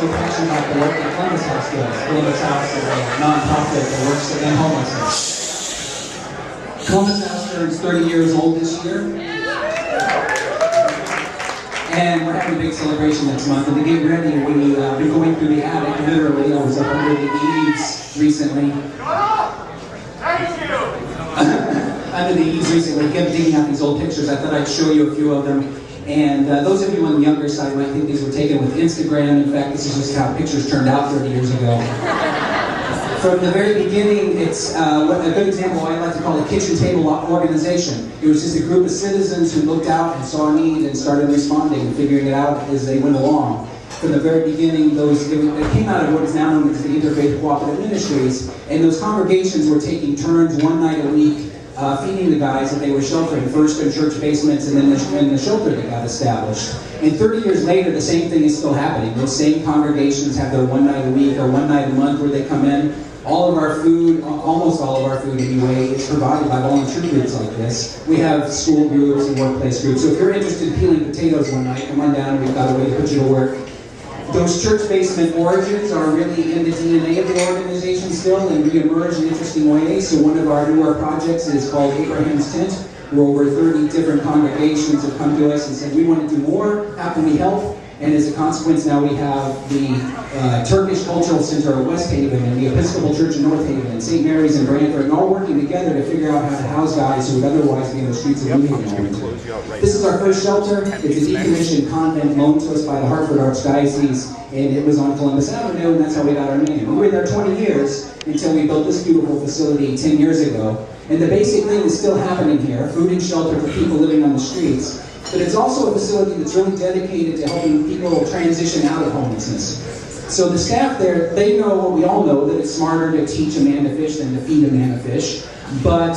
so passionate about the work that Columbus House does. Columbus House is a non-profit that works to end homelessness. Columbus House turns 30 years old this year. And we're having a big celebration next month. And to get ready, we've been going through the attic. Literally, I was up under the eaves recently. Under the eaves recently, kept digging out these old pictures. I thought I'd show you a few of them. And those of you on the younger side might think these were taken with Instagram. In fact, this is just how pictures turned out 30 years ago. From the very beginning, it's a good example I like to call a kitchen table organization. It was just a group of citizens who looked out and saw a need and started responding and figuring it out as they went along. From the very beginning, it came out of what is now known as the Interfaith Cooperative Ministries, and those congregations were taking turns one night a week feeding the guys that they were sheltering, first in church basements and then in the shelter that got established. And 30 years later, the same thing is still happening. Those same congregations have their one night a week or one night a month where they come in. All of our food, almost all of our food anyway, is provided by volunteer groups like this. We have school groups and workplace groups. So if you're interested in peeling potatoes one night, come on down, we've got a way to put you to work. Those church basement origins are really in the DNA of the organization still and re-emerge in interesting ways. So one of our newer projects is called Abraham's Tent, where over 30 different congregations have come to us and said, we want to do more, how can we help? And as a consequence, now we have the Turkish Cultural Center of West Haven and the Episcopal Church in North Haven and St. Mary's in Brantford, and all working together to figure out how to house guys who would otherwise be in the streets of New Haven. This is our first shelter. It's a decommissioned convent loaned to us by the Hartford Archdiocese, and it was on Columbus Avenue, and that's how we got our name. We were there 20 years until we built this beautiful facility 10 years ago. And the basic thing is still happening here, food and shelter for people living on the streets. But it's also a facility that's really dedicated to helping people transition out of homelessness. So the staff there, they know what we all know, that it's smarter to teach a man to fish than to feed a man to fish. But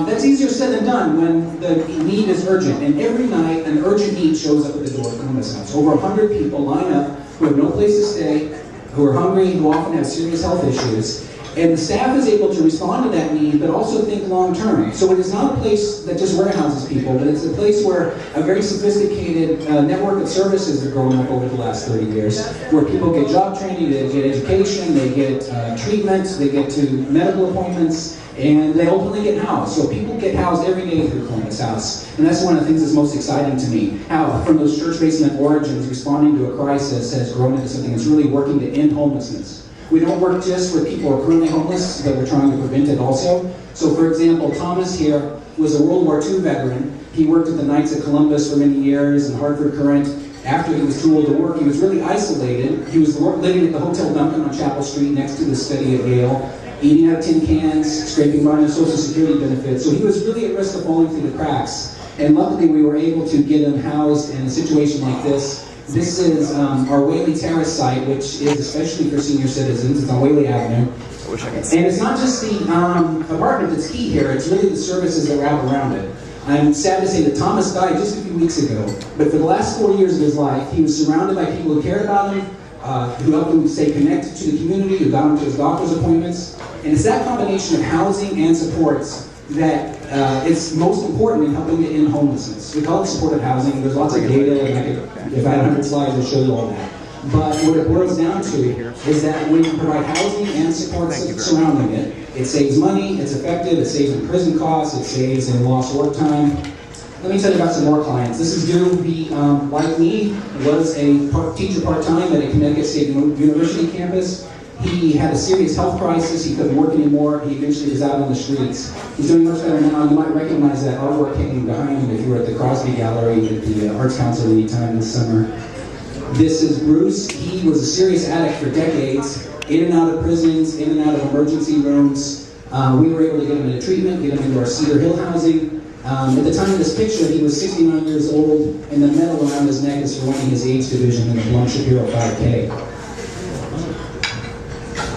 that's easier said than done when the need is urgent. And every night, an urgent need shows up at the door of Columbus House. Over 100 people line up who have no place to stay, who are hungry, who often have serious health issues. And the staff is able to respond to that need, but also think long-term. So it is not a place that just warehouses people, but it's a place where a very sophisticated network of services have grown up over the last 30 years, where people get job training, they get education, they get treatment, they get to medical appointments, and they ultimately get housed. So people get housed every day through Columbus House. And that's one of the things that's most exciting to me. How from those church basement origins, responding to a crisis has grown into something that's really working to end homelessness. We don't work just where people are currently homeless, but we're trying to prevent it also. So for example, Thomas here was a World War II veteran. He worked at the Knights of Columbus for many years and Hartford Current. After he was too old to work, he was really isolated. He was living at the Hotel Duncan on Chapel Street next to the study at Yale, eating out of tin cans, scraping by on Social Security benefits. So he was really at risk of falling through the cracks. And luckily we were able to get him housed in a situation like this. This is our Whaley Terrace site, which is especially for senior citizens. It's on Whaley Avenue. And it's not just the apartment that's key here, it's really the services that wrap around it. I'm sad to say that Thomas died just a few weeks ago, but for the last 4 years of his life, he was surrounded by people who cared about him, who helped him stay connected to the community, who got him to his doctor's appointments. And it's that combination of housing and supports that it's most important in helping to end homelessness. We call it supportive housing. There's lots of data, and if I had 100 slides, I'd show you all that. But what it boils down to is that when you provide housing and supports surrounding it, it saves money, it's effective, it saves in prison costs, it saves in lost work time. Let me tell you about some more clients. This is Drew. He, like me, was a teacher part-time at a Connecticut State University campus. He had a serious health crisis. He couldn't work anymore. He eventually was out on the streets. He's doing much better now. You might recognize that artwork hanging behind him if you were at the Crosby Gallery at the Arts Council anytime this summer. This is Bruce. He was a serious addict for decades, in and out of prisons, in and out of emergency rooms. We were able to get him into treatment, get him into our Cedar Hill housing. At the time of this picture, he was 69 years old, and the medal around his neck is for winning his AIDS division in the Blunt Shapiro 5K.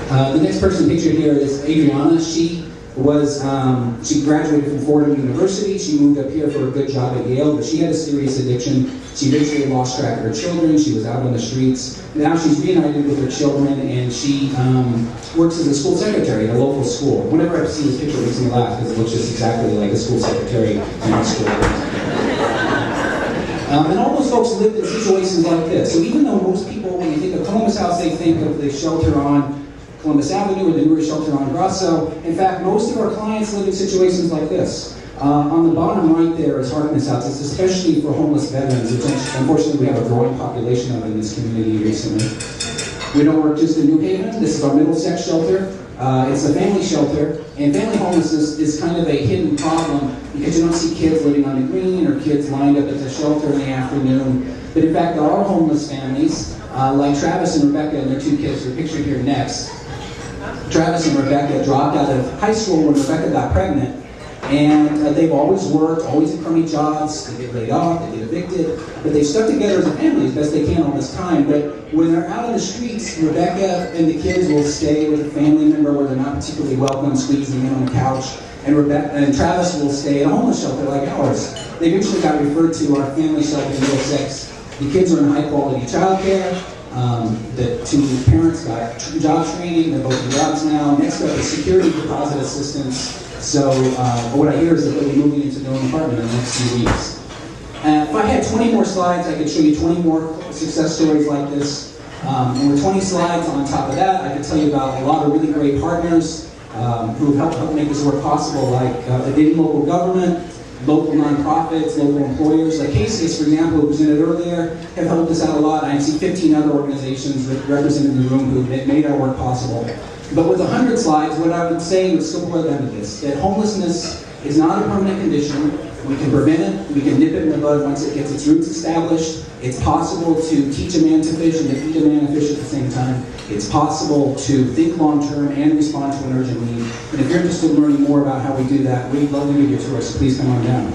The next person pictured here is Adriana. She graduated from Fordham University. She moved up here for a good job at Yale, but she had a serious addiction. She eventually lost track of her children. She was out on the streets. Now she's reunited with her children, and she works as a school secretary at a local school. Whenever I see this picture, it makes me laugh because it looks just exactly like a school secretary in a school. And all those folks lived in situations like this. So even though most people, when they think of Columbus House, they think of the shelter on Columbus Avenue or the newer shelter on Grosso. In fact, most of our clients live in situations like this. On the bottom right there is Harkness House. It's especially for homeless veterans, which unfortunately we have a growing population of in this community recently. We don't work just in New Haven. This is our Middlesex shelter. It's a family shelter, and family homelessness is kind of a hidden problem because you don't see kids living on the green or kids lined up at the shelter in the afternoon. But in fact, there are homeless families, like Travis and Rebecca and their 2 kids, who are pictured here next. Travis and Rebecca dropped out of high school when Rebecca got pregnant. And they've always worked, always in crummy jobs. They get laid off, they get evicted, but they've stuck together as a family as best they can all this time. But when they're out in the streets, Rebecca and the kids will stay with a family member where they're not particularly welcome, squeezing in on the couch. And Travis will stay at a homeless shelter like ours. They eventually got referred to our family shelter in Middlesex. The kids are in high quality childcare. The 2 parents got job training, they're both in jobs now. Next up is security deposit assistance. So what I hear is that they'll be moving into their own apartment in the next few weeks. If I had 20 more slides, I could show you 20 more success stories like this. And with 20 slides on top of that, I could tell you about a lot of really great partners who have helped make this work possible, like the local government, local nonprofits, local employers. Like Casey's, for example, who presented earlier, have helped us out a lot. I see 15 other organizations represented in the room who made our work possible. But with 100 slides, what I would say would still boil down to this, that homelessness is not a permanent condition. We can prevent it, we can nip it in the bud once it gets its roots established. It's possible to teach a man to fish and to feed a man to fish at the same time. It's possible to think long-term and respond to an urgent need. And if you're interested in learning more about how we do that, we'd love to give you a tour, so please come on down.